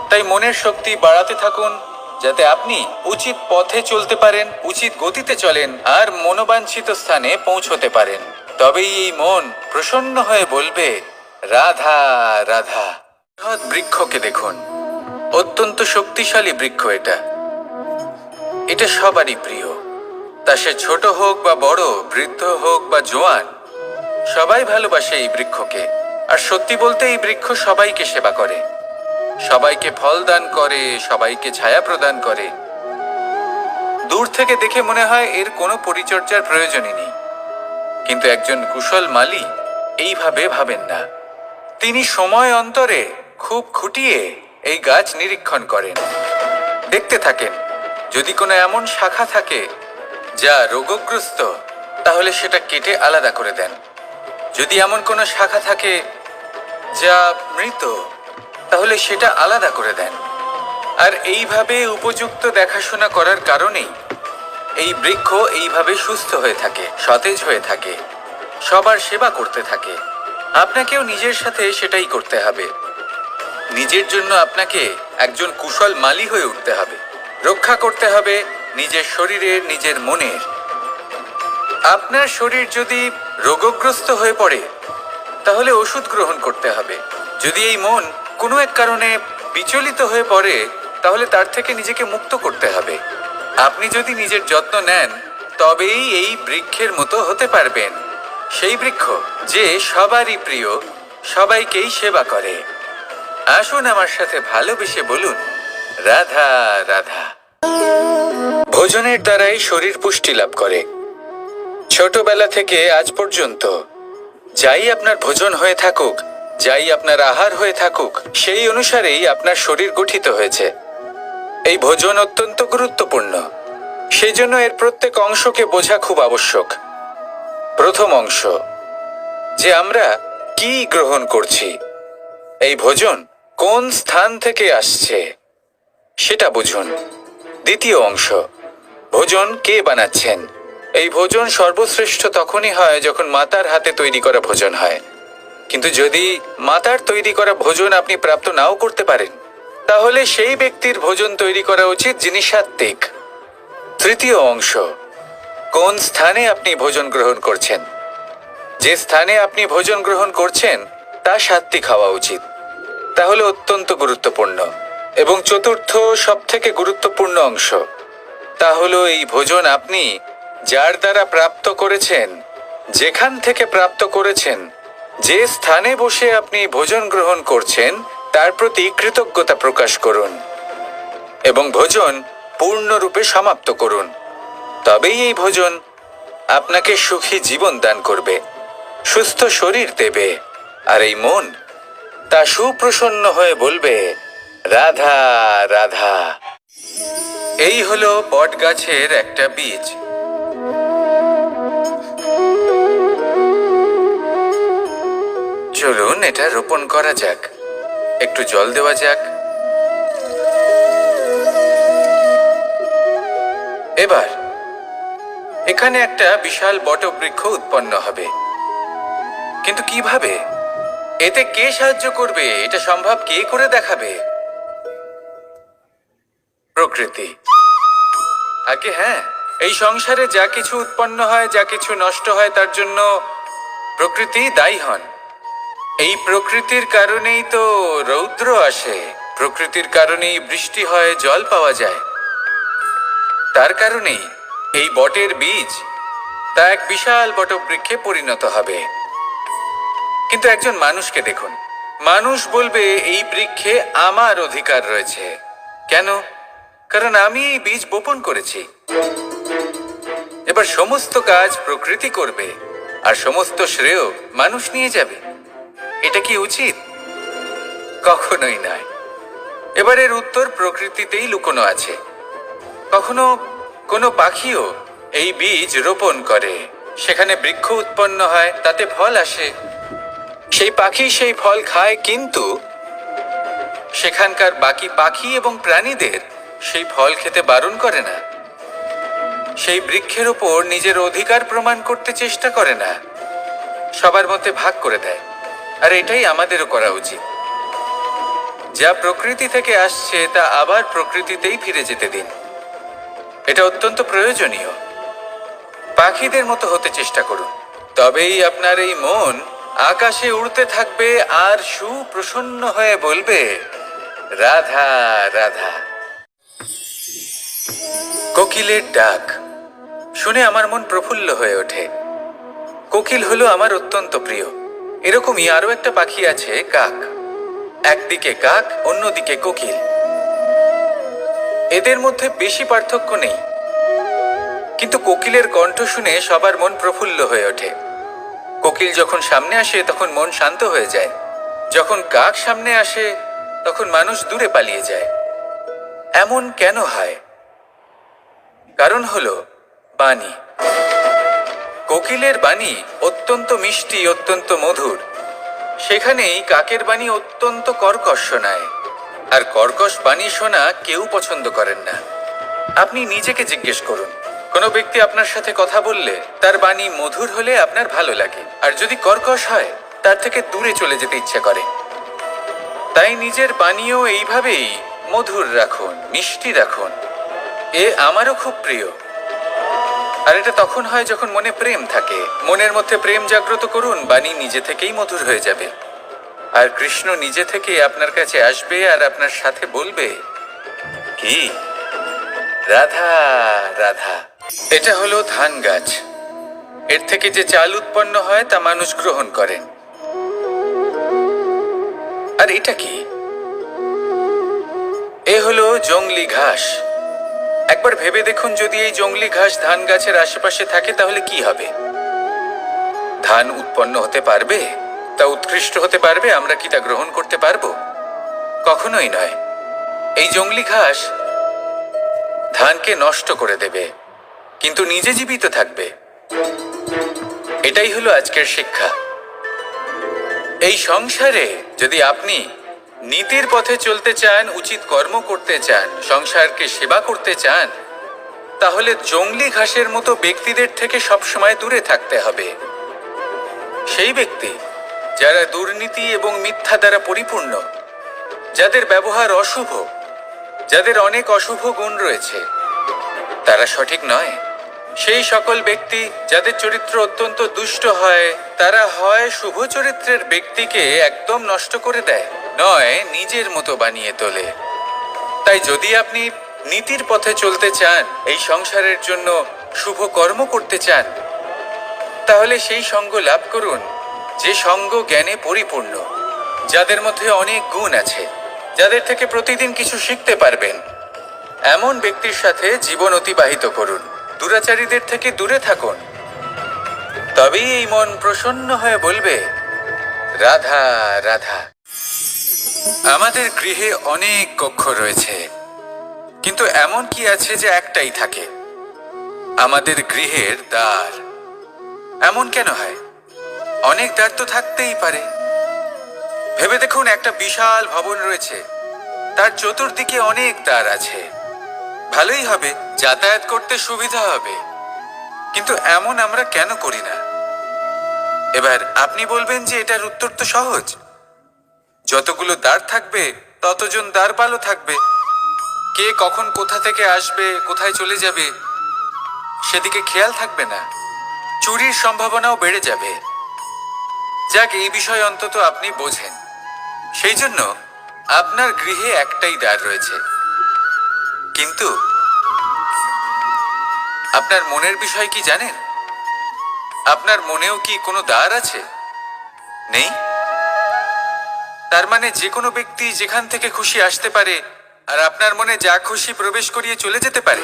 তাই মনের শক্তি বাড়াতে থাকুন, যাতে আপনি উচিত পথে চলতে পারেন, উচিত গতিতে চলেন আর মনোবাঞ্ছিত স্থানে পৌঁছতে পারেন। তবেই এই মন প্রসন্ন হয়ে বলবে, রাধা রাধা। বৃক্ষকে দেখুন, অত্যন্ত শক্তিশালী বৃক্ষ। এটা সবারই প্রিয়। তা সে ছোট হোক বা বড়, বৃদ্ধ হোক বা জোয়ান, সবাই ভালোবাসে এই বৃক্ষকে। আর সত্যি বলতে, এই বৃক্ষ সবাইকে সেবা করে, সবাইকে ফল দান করে, সবাইকে ছায়া প্রদান করে। দূর থেকে দেখে মনে হয় এর কোনো পরিচর্যার প্রয়োজনই নেই। কিন্তু একজন কুশল মালী এইভাবে ভাবেন না। তিনি সময় অন্তরে খুব খুঁটিয়ে এই গাছ নিরীক্ষণ করেন, দেখতে থাকেন। যদি কোনো এমন শাখা থাকে যা রোগগ্রস্ত, তাহলে সেটা কেটে আলাদা করে দেন। যদি এমন কোনো শাখা থাকে যা মৃত, তাহলে সেটা আলাদা করে দেন। আর এইভাবে উপযুক্ত দেখাশোনা করার কারণেই এই বৃক্ষ এইভাবে সুস্থ হয়ে থাকে, সতেজ হয়ে থাকে, সবার সেবা করতে থাকে। আপনাকেও নিজের সাথে সেটাই করতে হবে। নিজের জন্য আপনাকে একজন কুশল মালী হয়ে উঠতে হবে। রক্ষা করতে হবে নিজের শরীরের, নিজের মনের। আপনার শরীর যদি রোগগ্রস্ত হয়ে পড়ে, তাহলে ওষুধ গ্রহণ করতে হবে। যদি এই মন কোনো এক কারণে বিচলিত হয়ে পড়ে, তাহলে তার থেকে নিজেকে মুক্ত করতে হবে। আপনি যদি নিজের যত্ন নেন, তবেই এই বৃক্ষের মতো হতে পারবেন। সেই বৃক্ষ যে সবারই প্রিয়, সবাইকেই সেবা করে। আসুন আমার সাথে ভালোবেসে বলুন, রাধা রাধা। ভোজনের দ্বারাই শরীর পুষ্টি লাভ করে। ছোটবেলা থেকে আজ পর্যন্ত যাই আপনার ভোজন হয়ে থাকুক, যাই আপনার আহার হয়ে থাকুক, সেই অনুসারেই আপনার শরীর গঠিত হয়েছে। এই ভোজন অত্যন্ত গুরুত্বপূর্ণ, সেই জন্য এর প্রত্যেক অংশকে বোঝা খুব আবশ্যক। প্রথম অংশ, যে আমরা কি গ্রহণ করছি, এই ভোজন কোন স্থান থেকে আসছে সেটা বুঝুন। দ্বিতীয় অংশ, ভোজন কে বানাচ্ছেন। এই ভোজন সর্বশ্রেষ্ঠ তখনই হয় যখন মাতার হাতে তৈরি করা ভোজন হয়। কিন্তু যদি মাতার তৈরি করা ভোজন আপনি প্রাপ্ত নাও করতে পারেন, তাহলে সেই ব্যক্তির ভোজন তৈরি করা উচিত যিনি সাত্ত্বিক। তৃতীয় অংশ, কোন স্থানে আপনি ভোজন গ্রহণ করছেন। যে স্থানে আপনি ভোজন গ্রহণ করছেন তা সাত্ত্বিক হওয়া উচিত। তাহলে অত্যন্ত গুরুত্বপূর্ণ। এবং চতুর্থ সবথেকে গুরুত্বপূর্ণ অংশ, তা হলো এই ভোজন আপনি যার দ্বারা প্রাপ্ত করেছেন, যেখান থেকে প্রাপ্ত করেছেন, যে স্থানে বসে আপনি ভোজন গ্রহণ করছেন তার প্রতি কৃতজ্ঞতা প্রকাশ করুন এবং ভোজন পূর্ণরূপে সমাপ্ত করুন। তবেই এই ভোজন আপনাকে সুখী জীবন দান করবে, সুস্থ শরীর দেবে, আর এই মন তা সুপ্রসন্ন হয়ে বলবে রাধা রাধা। এই হলো বট গাছের একটা বীজ। চলুন এটা রোপণ করা যাক, একটু জল দেওয়া যাক। এবার এখানে একটা বিশাল বটবৃক্ষ উৎপন্ন হবে। কিন্তু কিভাবে? এতে কে সাহায্য করবে? এটা সম্ভব কে করে দেখাবে? প্রকৃতি। আগে হ্যাঁ, এই সংসারে যা কিছু উৎপন্ন হয়, যা কিছু নষ্ট হয়, তার জন্য প্রকৃতি দায়ী হন। এই প্রকৃতির কারণেই তো রৌদ্র আসে, প্রকৃতির কারণেই বৃষ্টি হয়, জল পাওয়া যায়। তার কারণেই এই বটের বীজ তা এক বিশাল বটবৃক্ষে পরিণত হবে। কিন্তু একজন মানুষকে দেখুন, মানুষ বলবে এই বৃক্ষে আমার অধিকার রয়েছে। কেন? কারণ আমি এই বীজ বপন করেছি। এবার সমস্ত কাজ প্রকৃতি করবে আর সমস্ত শ্রেয় মানুষ নিয়ে যাবে। এটা কি উচিত? কখনোই নয়। এবার এর উত্তর প্রকৃতিতেই লুকোনো আছে। কখনো কোনো পাখিও এই বীজ রোপণ করে, সেখানে বৃক্ষ উৎপন্ন হয়, তাতে ফল আসে, সেই পাখি সেই ফল খায়, কিন্তু সেখানকার বাকি পাখি এবং প্রাণীদের সেই ফল খেতে বারণ করে না। সেই বৃক্ষের ওপর নিজের অধিকার প্রমাণ করতে চেষ্টা করে না, সবার মধ্যে ভাগ করে দেয়। আর এটাই আমাদেরও করা উচিত। যা প্রকৃতি থেকে আসছে তা আবার প্রকৃতিতেই ফিরে যেতে দিন। এটা অত্যন্ত প্রয়োজনীয়। পাখিদের মতো হতে চেষ্টা করুন, তবেই আপনার এই মন আকাশে উড়তে থাকবে আর সুপ্রসন্ন হয়ে বলবে রাধা রাধা। কোকিলের ডাক শুনে আমার মন প্রফুল্ল হয়ে ওঠে। কোকিল হলো আমার অত্যন্ত প্রিয়। এরকমই আরো একটা পাখি আছে, কাক। একদিকে কাক, অন্যদিকে কোকিল। এদের মধ্যে বেশি পার্থক্য নেই, কিন্তু কোকিলের কণ্ঠ শুনে সবার মন প্রফুল্ল হয়ে ওঠে। কোকিল যখন সামনে আসে তখন মন শান্ত হয়ে যায়। যখন কাক সামনে আসে তখন মানুষ দূরে পালিয়ে যায়। এমন কেন হয়? কারণ হলো বাণী। কোকিলের বাণী অত্যন্ত মিষ্টি, অত্যন্ত মধুর। সেখানেই কাকের বাণী অত্যন্ত কর্কশ শোনায়, আর কর্কশ বাণী শোনা কেউ পছন্দ করেন না। আপনি নিজেকে জিজ্ঞেস করুন, কোনো ব্যক্তি আপনার সাথে কথা বললে তার বাণী মধুর হলে আপনার ভালো লাগে, আর যদি কর্কশ হয় তার থেকে দূরে চলে যেতে ইচ্ছে করে। তাই নিজের বাণীও এইভাবেই মধুর রাখুন, মিষ্টি রাখুন। এ আমারও খুব প্রিয়। আর এটা তখন হয় যখন মনে প্রেম থাকে। মনের মধ্যে প্রেম জাগ্রত করুন, বাণী নিজে থেকেই মধুর হয়ে যাবে। আর কৃষ্ণ নিজে থেকে আপনার কাছে আসবে আর আপনার সাথে বলবে কি রাধা রাধা। এটা হলো ধান গাছ। এর থেকে যে চাল উৎপন্ন হয় তা মানুষ গ্রহণ করেন। আর এটা কি? এ হলো জংলি ঘাস। একবার ভেবে দেখুন, যদি এই জংলি ঘাস ধান গাছের আশেপাশে থাকে তাহলে কি হবে? ধান উৎপন্ন হতে পারবে? তা উৎকৃষ্ট হতে পারবে? আমরা কি তা গ্রহণ করতে পারবো? কখনোই নয়। এই জংলি ঘাস ধানকে নষ্ট করে দেবে, কিন্তু নিজে জীবিত থাকবে। এটাই হলো আজকের শিক্ষা। এই সংসারে যদি আপনি নীতির পথে চলতে চান, উচিত কর্ম করতে চান, সংসারকে সেবা করতে চান, তাহলে জংলি ঘাসের মতো ব্যক্তিদের থেকে সবসময় দূরে থাকতে হবে। সেই ব্যক্তি যারা দুর্নীতি এবং মিথ্যা দ্বারা পরিপূর্ণ, যাদের ব্যবহার অশুভ, যাদের অনেক অশুভ গুণ রয়েছে, তারা সঠিক নয়। সেই সকল ব্যক্তি যাদের চরিত্র অত্যন্ত দুষ্ট হয়, তারা হয় শুভ চরিত্রের ব্যক্তিকে একদম নষ্ট করে দেয়, নয় নিজের মতো বানিয়ে তোলে। তাই যদি আপনি নীতির পথে চলতে চান, এই সংসারের জন্য শুভ কর্ম করতে চান, তাহলে সেই সঙ্গ লাভ করুন যে সঙ্গ জ্ঞানে পরিপূর্ণ, যাদের মধ্যে অনেক গুণ আছে, যাদের থেকে প্রতিদিন কিছু শিখতে পারবেন। এমন ব্যক্তির সাথে জীবন অতিবাহিত করুন। দুরাচারীদের থেকে দূরে থাকুন। তবেই এই মন প্রসন্ন হয়ে বলবে, রাধা রাধা। আমাদের গৃহে অনেক কক্ষ রয়েছে, কিন্তু এমন কি আছে যে একটাই থাকে? আমাদের গৃহের দ্বার। এমন কেন হয়? অনেক দ্বার তো থাকতেই পারে। ভেবে দেখুন, একটা বিশাল ভবন রয়েছে, তার চতুর্দিকে অনেক দ্বার আছে। ভালোই হবে, যাতায়াত করতে সুবিধা হবে, কিন্তু এমন আমরা কেন করি না? এবার আপনি বলবেন যে এটার উত্তর তো সহজ। যতগুলো দ্বার থাকবে ততজন দ্বারপালও থাকবে। কে কখন কোথা থেকে আসবে, কোথায় চলে যাবে, সেদিকে খেয়াল থাকবে না। চুরির সম্ভাবনাও বেড়ে যাবে। যাক, এই বিষয় অন্তত আপনি বোঝেন। সেই জন্য আপনার গৃহে একটাই দ্বার রয়েছে। কিন্তু আপনার মনের বিষয় কি জানেন? আপনার মনেও কি কোনো দ্বার আছে? নেই? তার মানে যে কোনো ব্যক্তি যেখান থেকে খুশি আসতে পারে, আর আপনার মনে যা খুশি প্রবেশ করিয়ে চলে যেতে পারে।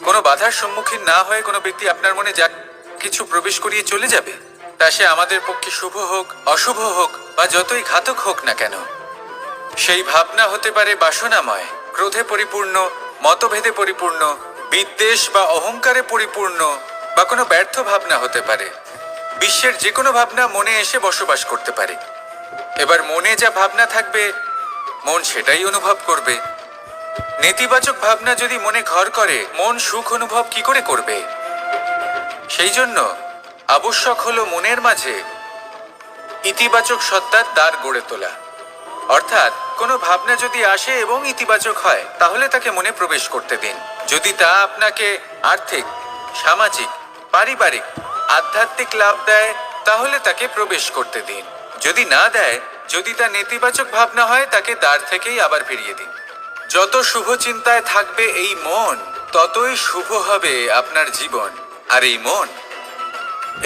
কোনো বাধার সম্মুখীন না হয়ে কোনো ব্যক্তি আপনার মনে যা কিছু প্রবেশ করিয়ে চলে যাবে, তা সে আমাদের পক্ষে শুভ হোক, অশুভ হোক, বা যতই ঘাতক হোক না কেন। সেই ভাবনা হতে পারে বাসনাময়, ক্রোধে পরিপূর্ণ, মতভেদে পরিপূর্ণ, বিদ্বেষ বা অহংকারে পরিপূর্ণ, বা কোনো ব্যর্থ ভাবনা হতে পারে। বিশ্বের যে কোনো ভাবনা মনে এসে বসবাস করতে পারে। এবার মনে যা ভাবনা থাকবে, মন সেটাই অনুভব করবে। নেতিবাচক ভাবনা যদি মনে ঘর করে, মন সুখ অনুভব কি করে করবে? সেই জন্য আবশ্যক হলো মনের মাঝে ইতিবাচক সত্তার দ্বার গড়ে তোলা। অর্থাৎ কোনো ভাবনা যদি আসে এবং ইতিবাচক হয়, তাহলে তাকে মনে প্রবেশ করতে দিন। যদি তা আপনাকে আর্থিক, সামাজিক, পারিবারিক, আধ্যাত্মিক লাভ দেয়, তাহলে তাকে প্রবেশ করতে দিন। যদি না দেয়, যদি তা নেতিবাচক ভাবনা হয়, তাকে দ্বার থেকেই আবার ফিরিয়ে দিন। যত শুভ চিন্তায় থাকবে এই মন, ততই শুভ হবে আপনার জীবন। আর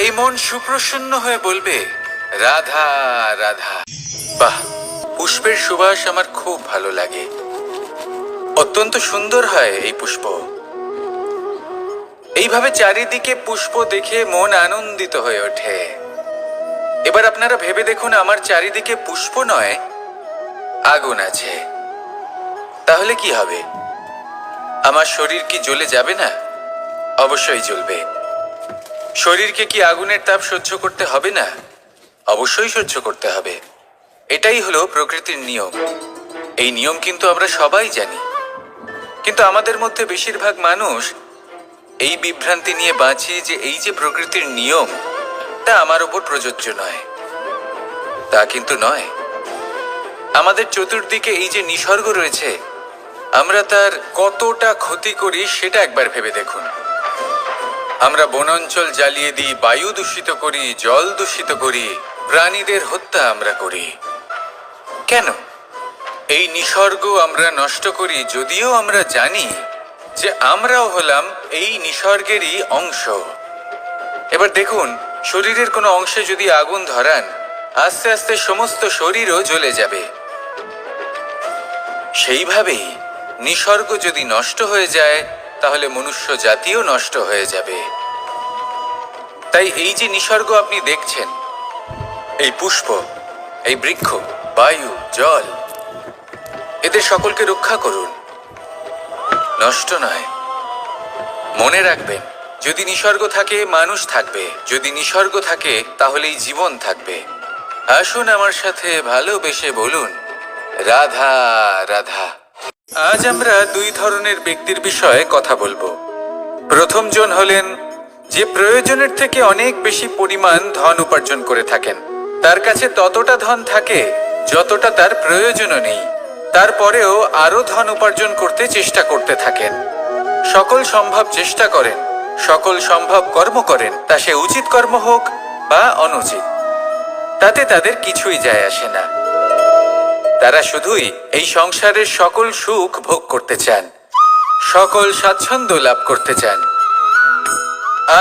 এই মন সুপ্রসন্ন হয়ে বলবে, রাধা রাধা। বাহ, পুষ্পের সুবাস আমার খুব ভালো লাগে। অত্যন্ত সুন্দর হয় এই পুষ্প। এইভাবে চারিদিকে পুষ্প দেখে মন আনন্দিত হয়ে ওঠে। এবার আপনারা ভেবে দেখুন, আমার চারিদিকে পুষ্প নয়, আগুন আছে। তাহলে কি হবে? আমার শরীর কি জ্বলে যাবে না? অবশ্যই জ্বলবে। শরীরকে কি আগুনের তাপ সহ্য করতে হবে না? অবশ্যই সহ্য করতে হবে। এটাই হলো প্রকৃতির নিয়ম। এই নিয়ম কিন্তু আমরা সবাই জানি, কিন্তু আমাদের মধ্যে বেশিরভাগ মানুষ এই বিভ্রান্তি নিয়ে বাঁচি যে এই যে প্রকৃতির নিয়ম, তা আমার উপর প্রযোজ্য নয়। তা কিন্তু নয়। আমাদের চতুর্দিকে এই যে নিসর্গ রয়েছে, আমরা তার কতটা ক্ষতি করি সেটা একবার ভেবে দেখুন। আমরা বনাঞ্চল জ্বালিয়ে দিই, বায়ু দূষিত করি, জল দূষিত করি, প্রাণীদের হত্যা আমরা করি। কেন? এই নিসর্গ আমরা নষ্ট করি, যদিও আমরা জানি যে আমরাও হলাম এই নিসর্গেরই অংশ। এবার দেখুন, শরীরের কোনো অংশে যদি আগুন ধরান, আস্তে আস্তে সমস্ত শরীরও জ্বলে যাবে। সেইভাবেই নিসর্গ যদি নষ্ট হয়ে যায় তাহলে মনুষ্য জাতিও নষ্ট হয়ে যাবে। তাই এই যে নিসর্গ আপনি দেখছেন, এই পুষ্প, এই বৃক্ষ, বায়ু, জল, এদের সকলকে রক্ষা করুন, নষ্ট নয়। মনে রাখবেন, যদি নিসর্গ থাকে মানুষ থাকবে, যদি নিসর্গ থাকে তাহলেই জীবন থাকবে। আসুন আমার সাথে ভালোবেসে বলুন, রাধা রাধা। আজ আমরা দুই ধরনের ব্যক্তির বিষয়ে কথা বলবো। প্রথমজন হলেন যে প্রয়োজনের থেকে অনেক বেশি পরিমাণ ধন উপার্জন করে থাকেন। তার কাছে ততটা ধন থাকে যতটা তার প্রয়োজনও নেই, তারপরেও আরো ধন উপার্জন করতে চেষ্টা করতে থাকেন। সকল সম্ভব চেষ্টা করেন, সকল সম্ভব কর্ম করেন, তা সে উচিত কর্ম হোক বা অনুচিত, তাতে তাদের কিছুই যায় আসে না। তারা শুধুই এই সংসারের সকল সুখ ভোগ করতে চান, সকল স্বাচ্ছন্দ্য লাভ করতে চান।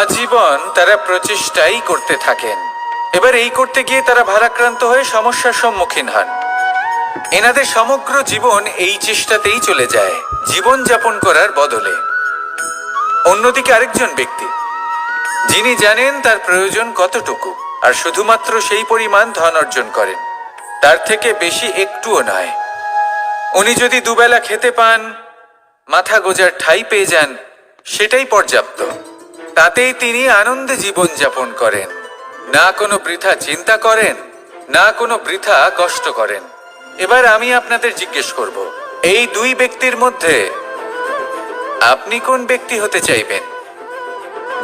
আজীবন তারা প্রচেষ্টাই করতে থাকেন। এবার এই করতে গিয়ে তারা ভারাক্রান্ত হয়ে সমস্যার সম্মুখীন হন। এনাদের সমগ্র জীবন এই চেষ্টাতেই চলে যায়, জীবন যাপন করার বদলে। অন্যদিকে আরেকজন ব্যক্তি, যিনি জানেন তার প্রয়োজন কতটুকু আর শুধুমাত্র সেই পরিমাণ ধন অর্জন করেন, তার থেকে বেশি একটুও নয়। উনি যদি দুবেলা খেতে পান, মাথা গোজার ঠাঁই পেয়ে যান, সেটাই পর্যাপ্ত। তাতেই তিনি আনন্দে জীবন যাপন করেন, না কোনো বৃথা চিন্তা করেন, না কোনো বৃথা কষ্ট করেন। এবার আমি আপনাদের জিজ্ঞেস করব, এই দুই ব্যক্তির মধ্যে আপনি কোন ব্যক্তি হতে চাইবেন?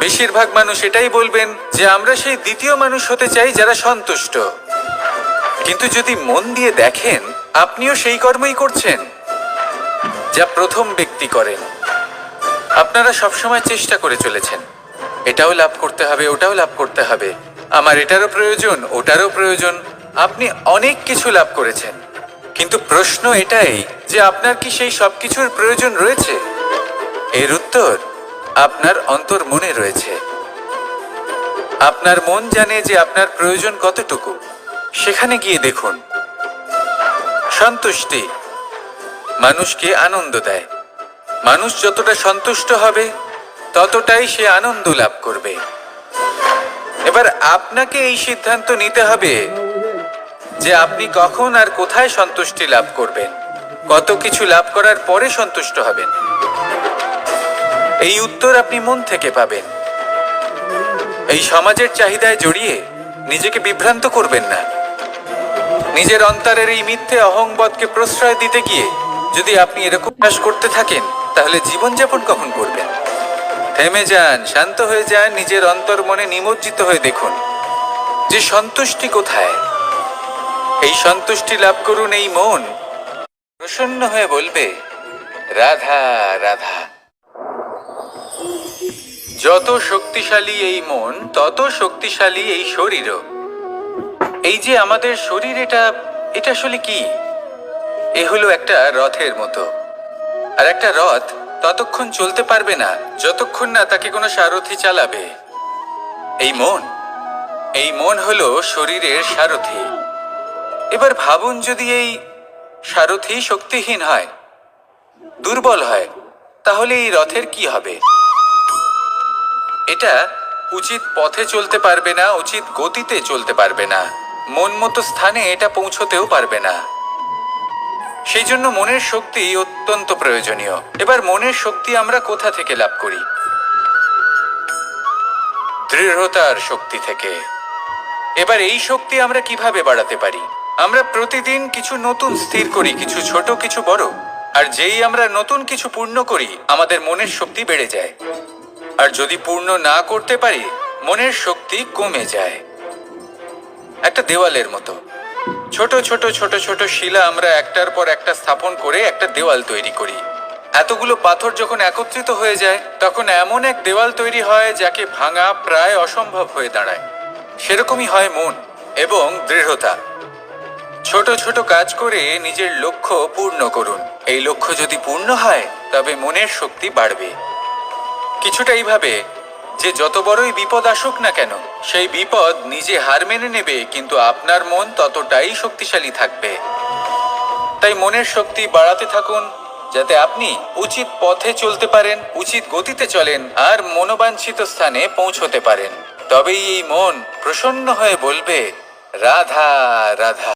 বেশিরভাগ মানুষ এটাই বলবেন যে আমরা সেই দ্বিতীয় মানুষ হতে চাই যারা সন্তুষ্ট। কিন্তু যদি মন দিয়ে দেখেন, আপনিও সেই কর্মই করছেন যা প্রথম ব্যক্তি করেন। আপনারা সবসময় চেষ্টা করে চলেছেন, এটাও লাভ করতে হবে, ওটাও লাভ করতে হবে, আমার এটারও প্রয়োজন, ওটারও প্রয়োজন। আপনি অনেক কিছু লাভ করেছেন, কিন্তু প্রশ্ন এটাই যে আপনার কি সেই সবকিছুর প্রয়োজন রয়েছে? এর উত্তর আপনার অন্তর্মনে রয়েছে। আপনার মন জানে যে আপনার প্রয়োজন কতটুকু। সেখানে গিয়ে দেখুন। সন্তুষ্টি মানুষকে আনন্দ দেয়। মানুষ যতটা সন্তুষ্ট হবে ততটাই সে আনন্দ লাভ করবে। এবার আপনাকে এই সিদ্ধান্ত নিতে হবে যে আপনি কখন আর কোথায় সন্তুষ্টি লাভ করবেন, কত কিছু লাভ করার পরে সন্তুষ্ট হবেন। এই উত্তর আপনি মন থেকে পাবেন। এই সমাজের চাহিদায় জড়িয়ে নিজেকে বিভ্রান্ত করবেন না। নিজের অন্তরের এই মিথ্যে অহংবোধকে প্রশ্রয় দিতে গিয়ে যদি আপনি এরকম চাষ করতে থাকেন, তাহলে জীবনযাপন কখন করবেন? থেমে যান, শান্ত হয়ে যান, নিজের অন্তর মনে নিমজ্জিত হয়ে দেখুন যে সন্তুষ্টি কোথায়। এই সন্তুষ্টি লাভ করুন। এই মন প্রসন্ন হয়ে বলবে, রাধা রাধা। যত শক্তিশালী এই মন, তত শক্তিশালী এই শরীরও। এই যে আমাদের শরীর, এটা আসলে কি? এ হলো একটা রথের মতো। আর একটা রথ ততক্ষণ চলতে পারবে না যতক্ষণ না তাকে কোনো সারথি চালাবে। এই মন হলো শরীরের সারথি। এবার ভাবুন, যদি এই সারথি শক্তিহীন হয়, দুর্বল হয়, তাহলে এই রথের কি হবে? এটা উচিত পথে চলতে পারবে না, উচিত গতিতে চলতে পারবে না, মন মতো স্থানে এটা পৌঁছতেও পারবে না। সেই জন্য মনের শক্তি অত্যন্ত প্রয়োজনীয়। এবার মনের শক্তি আমরা কোথা থেকে লাভ করি? দৃঢ়তার শক্তি থেকে। এবার এই শক্তি আমরা কিভাবে বাড়াতে পারি? আমরা প্রতিদিন কিছু নতুন স্থির করি, কিছু ছোট, কিছু বড়। আর যেই আমরা নতুন কিছু পূর্ণ করি, আমাদের মনের শক্তি বেড়ে যায়। আর যদি পূর্ণ না করতে পারি, মনের শক্তি কমে যায়। একটা দেওয়ালের মতো ছোট ছোট ছোট ছোট শিলা আমরা একটার পর একটা স্থাপন করে একটা দেওয়াল তৈরি করি। এতগুলো পাথর যখন একত্রিত হয়ে যায়, তখন এমন এক দেওয়াল তৈরি হয় যাকে ভাঙা প্রায় অসম্ভব হয়ে দাঁড়ায়। সেরকমই হয় মন এবং দৃঢ়তা। ছোট ছোট কাজ করে নিজের লক্ষ্য পূর্ণ করুন। এই লক্ষ্য যদি পূর্ণ হয়, তবে মনের শক্তি বাড়বে। কিছুটা এইভাবে যে যত বড়ই বিপদ আসুক না কেন, সেই বিপদ নিজে হার মেনে নেবে, কিন্তু আপনার মন ততটাই শক্তিশালী থাকবে। তাই মনের শক্তি বাড়াতে থাকুন, যাতে আপনি উচিত পথে চলতে পারেন, উচিত গতিতে চলেন আর মনোবাঞ্ছিত স্থানে পৌঁছতে পারেন। তবেই এই মন প্রসন্ন হয়ে বলবে, রাধা রাধা।